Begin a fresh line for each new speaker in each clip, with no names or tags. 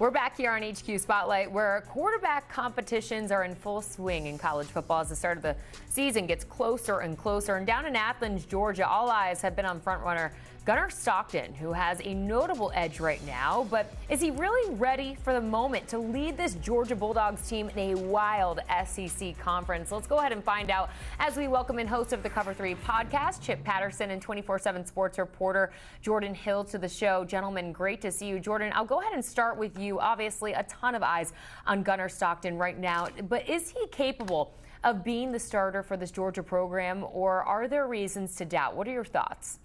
We're back here on HQ Spotlight, where quarterback competitions are in full swing in college football as the start of the season gets closer and closer. And down in Athens, Georgia, all eyes have been on frontrunner Gunnar Stockton, who has a notable edge right now. But is he really ready for the moment to lead this Georgia Bulldogs team in a wild SEC conference? Let's go ahead and find out as we welcome in host of the Cover 3 podcast, Chip Patterson, and 24/7 sports reporter Jordan Hill to the show. Gentlemen, great to see you. Jordan, I'll go ahead and start with you. Obviously, a ton of eyes on Gunnar Stockton right now, but is he capable of being the starter for this Georgia program, or are there reasons to doubt? What are your thoughts?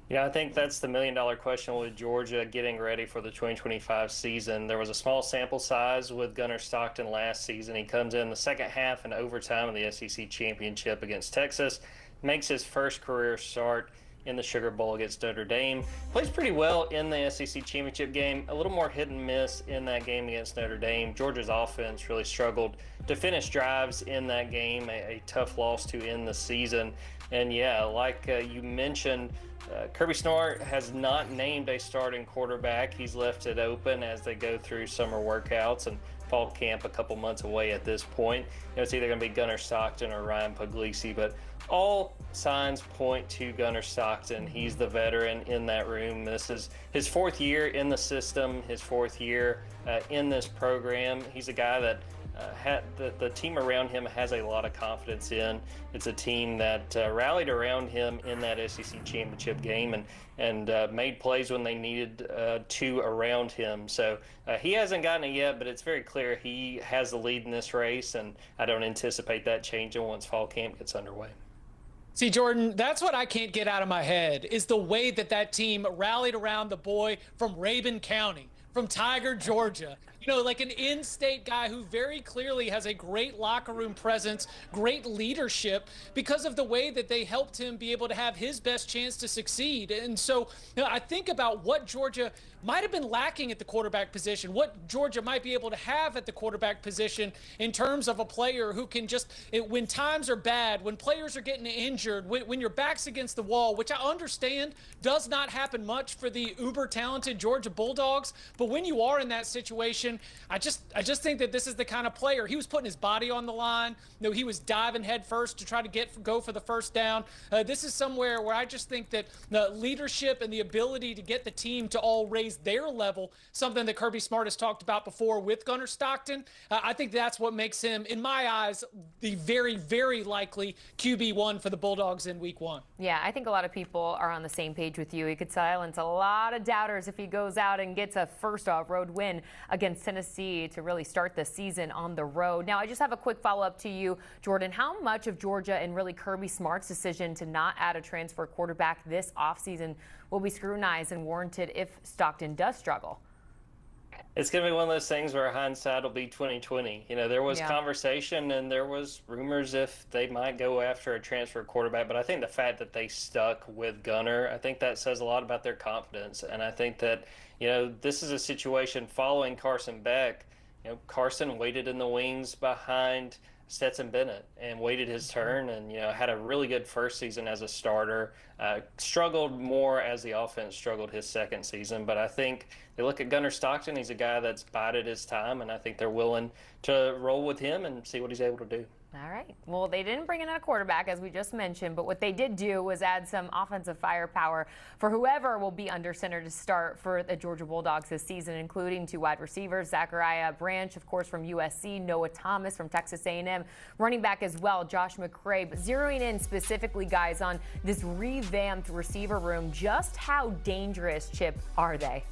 Yeah, I think that's the million-dollar question with Georgia getting ready for the 2025 season. There was a small sample size with Gunnar Stockton last season. He comes in the second half in overtime of the SEC championship against Texas, makes his first career start in the Sugar Bowl against Notre Dame. Plays pretty well in the SEC championship game, a little more hit and miss in that game against Notre Dame. Georgia's offense really struggled to finish drives in that game, a tough loss to end the season. And yeah, like you mentioned, Kirby Smart has not named a starting quarterback. He's left it open as they go through summer workouts and fall camp a couple months away at this point. It's either going to be Gunnar Stockton or Ryan Puglisi, but all signs point to Gunnar Stockton. He's the veteran in that room. This is his fourth year in the system, his fourth year in this program. He's a guy that the team around him has a lot of confidence in. It's a team that rallied around him in that SEC championship game and made plays when they needed to around him. So he hasn't gotten it yet, but it's very clear he has the lead in this race, and I don't anticipate that changing once fall camp gets underway.
See, Jordan, that's what I can't get out of my head is the way that team rallied around the boy from Rabun County, from Tiger, Georgia. You know, like an in-state guy who very clearly has a great locker room presence, great leadership because of the way that they helped him be able to have his best chance to succeed. And so, you know, I think about what Georgia might have been lacking at the quarterback position, what Georgia might be able to have at the quarterback position in terms of a player who can just, when times are bad, when players are getting injured, when your back's against the wall, which I understand does not happen much for the uber-talented Georgia Bulldogs, but when you are in that situation, I just think that this is the kind of player. He was putting his body on the line. You know, he was diving head first to try to go for the first down. This is somewhere where I just think that the leadership and the ability to get the team to all raise their level, something that Kirby Smart has talked about before with Gunnar Stockton, I think that's what makes him, in my eyes, the very, very likely QB1 for the Bulldogs in week one.
Yeah, I think a lot of people are on the same page with you. He could silence a lot of doubters if he goes out and gets a first-off road win against Tennessee to really start the season on the road. Now, I just have a quick follow-up to you, Jordan. How much of Georgia and really Kirby Smart's decision to not add a transfer quarterback this offseason will be scrutinized and warranted if Stockton does struggle?
It's going to be one of those things where hindsight will be 2020. You know, there was conversation and there was rumors if they might go after a transfer quarterback, but I think the fact that they stuck with Gunnar, I think that says a lot about their confidence. And I think that, you know, this is a situation following Carson Beck. You know, Carson waited in the wings behind Stetson Bennett and waited his turn and, you know, had a really good first season as a starter, struggled more as the offense struggled his second season. But I think they look at Gunnar Stockton, he's a guy that's bided his time, and I think they're willing to roll with him and see what he's able to do.
All right. Well, they didn't bring in a quarterback, as we just mentioned, but what they did do was add some offensive firepower for whoever will be under center to start for the Georgia Bulldogs this season, including two wide receivers, Zachariah Branch, of course, from USC, Noah Thomas from Texas A&M, running back as well, Josh McCray. But zeroing in specifically, guys, on this revamped receiver room, just how dangerous, Chip, are they?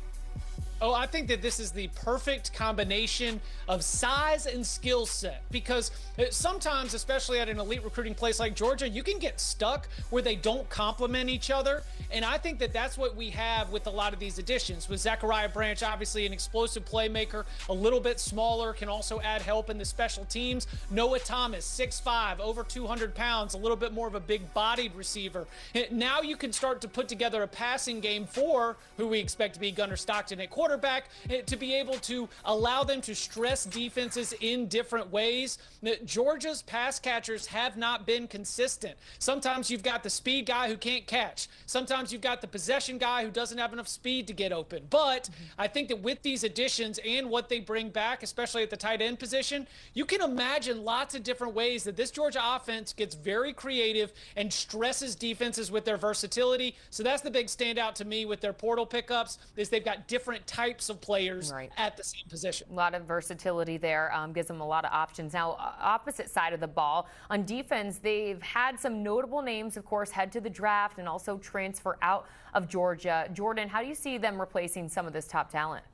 Oh, I think that this is the perfect combination of size and skill set because sometimes, especially at an elite recruiting place like Georgia, you can get stuck where they don't complement each other. And I think that that's what we have with a lot of these additions. With Zachariah Branch, obviously an explosive playmaker, a little bit smaller, can also add help in the special teams. Noah Thomas, 6'5", over 200 pounds, a little bit more of a big-bodied receiver. Now you can start to put together a passing game for who we expect to be Gunnar Stockton at quarterback. quarterback to be able to allow them to stress defenses in different ways. Georgia's pass catchers have not been consistent. Sometimes you've got the speed guy who can't catch. Sometimes you've got the possession guy who doesn't have enough speed to get open. But I think that with these additions and what they bring back, especially at the tight end position, you can imagine lots of different ways that this Georgia offense gets very creative and stresses defenses with their versatility. So that's the big standout to me with their portal pickups, is they've got different types of players at the same position.
A lot of versatility there, gives them a lot of options. Now, opposite side of the ball, on defense, they've had some notable names, of course, head to the draft and also transfer out of Georgia. Jordan, how do you see them replacing some of this top talent?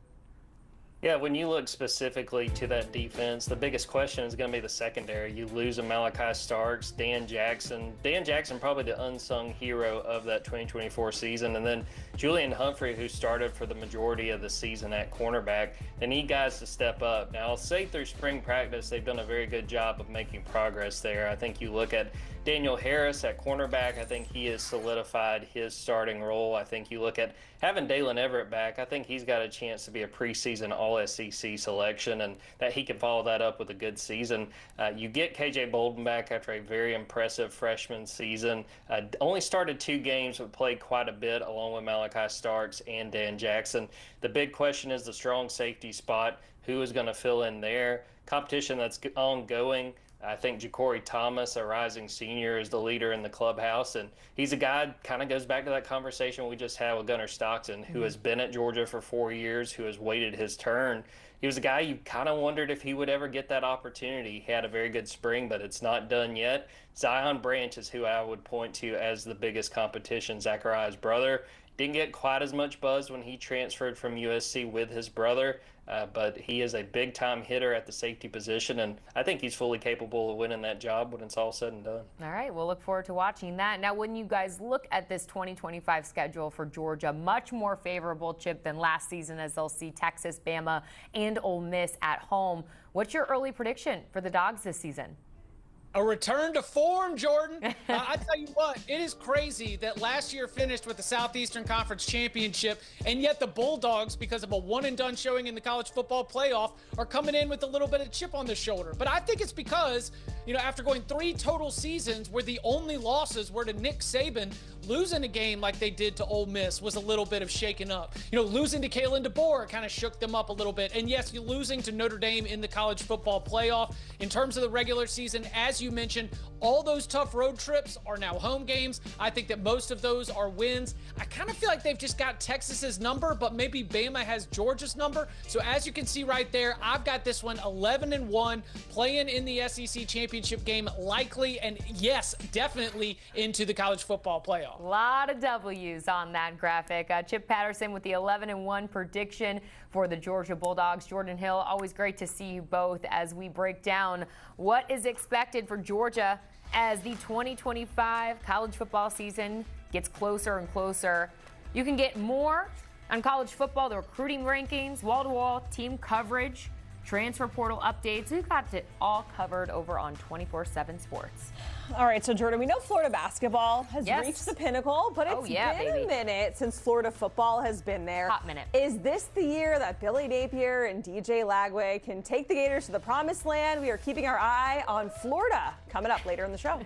Yeah, when you look specifically to that defense, the biggest question is going to be the secondary. You lose a Malachi Starks, Dan Jackson. Dan Jackson probably the unsung hero of that 2024 season. And then Julian Humphrey, who started for the majority of the season at cornerback. They need guys to step up. Now, I'll say through spring practice, they've done a very good job of making progress there. I think you look at Daniel Harris at cornerback, I think he has solidified his starting role. I think you look at having Dalen Everett back, I think he's got a chance to be a preseason All-SEC selection, and that he can follow that up with a good season. You get KJ Bolden back after a very impressive freshman season. Only started 2 games, but played quite a bit along with Malachi Starks and Dan Jackson. The big question is the strong safety spot. Who is going to fill in there? Competition that's ongoing. I think Ja'Cory Thomas, a rising senior, is the leader in the clubhouse, and he's a guy, kind of goes back to that conversation we just had with Gunnar Stockton, who has been at Georgia for 4 years, who has waited his turn. He was a guy you kind of wondered if he would ever get that opportunity. He had a very good spring, but it's not done yet. Zion Branch is who I would point to as the biggest competition. Zachariah's brother didn't get quite as much buzz when he transferred from USC with his brother. But he is a big-time hitter at the safety position, and I think he's fully capable of winning that job when it's all said and done.
All right, we'll look forward to watching that. Now, when you guys look at this 2025 schedule for Georgia, much more favorable, Chip, than last season, as they'll see Texas, Bama, and Ole Miss at home. What's your early prediction for the Dogs this season?
A return to form, Jordan. I tell you what, it is crazy that last year finished with the Southeastern Conference Championship, and yet the Bulldogs, because of a one-and-done showing in the college football playoff, are coming in with a little bit of chip on the shoulder. But I think it's because, after going 3 total seasons where the only losses were to Nick Saban, losing a game like they did to Ole Miss was a little bit of shaking up. Losing to Kalen DeBoer kind of shook them up a little bit. And yes, you're losing to Notre Dame in the college football playoff. In terms of the regular season, as you mentioned, all those tough road trips are now home games. I think that most of those are wins. I kind of feel like they've just got Texas's number, but maybe Bama has Georgia's number. So as you can see right there, I've got this one 11-1, playing in the SEC championship game, likely, and yes, definitely into the college football playoff.
A lot of W's on that graphic. Chip Patterson with the 11-1 prediction for the Georgia Bulldogs. Jordan Hill, always great to see you both as we break down what is expected for Georgia as the 2025 college football season gets closer and closer. You can get more on college football, the recruiting rankings, wall-to-wall team coverage, transfer portal updates. We've got it all covered over on 24/7 Sports.
All right, so Jordan, we know Florida basketball has reached the pinnacle, but it's been a minute since Florida football has been there.
Hot minute.
Is this the year that Billy Napier and DJ Lagway can take the Gators to the promised land? We are keeping our eye on Florida coming up later in the show.